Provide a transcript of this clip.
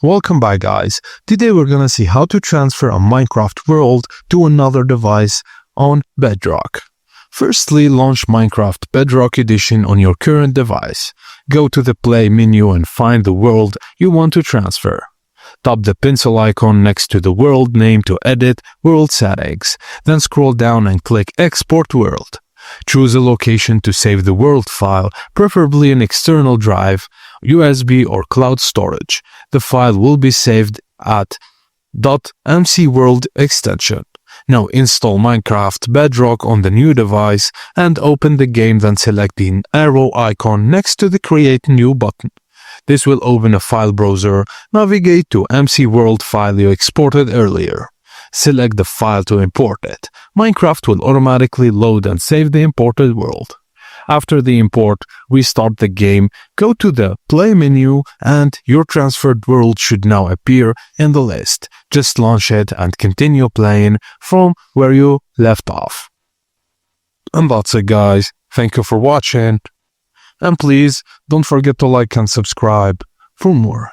Welcome back, guys. Today we're gonna see how to transfer a Minecraft world to another device on Bedrock. Firstly, launch Minecraft Bedrock Edition on your current device. Go to the Play menu and find the world you want to transfer. Tap the pencil icon next to the world name to edit World Settings. Then scroll down and click Export World. Choose a location to save the world file, preferably an external drive, USB or cloud storage. The file will be saved at .mcworld extension. Now install Minecraft Bedrock on the new device and open the game, then select the arrow icon next to the Create New button. This will open a file browser. Navigate to mcworld file you exported earlier. Select the file to import it. Minecraft will automatically load and save the imported world. After the import, restart the game, go to the Play menu, and your transferred world should now appear in the list. Just launch it and continue playing from where you left off. And that's it, guys. Thank you for watching. And please don't forget to like and subscribe for more.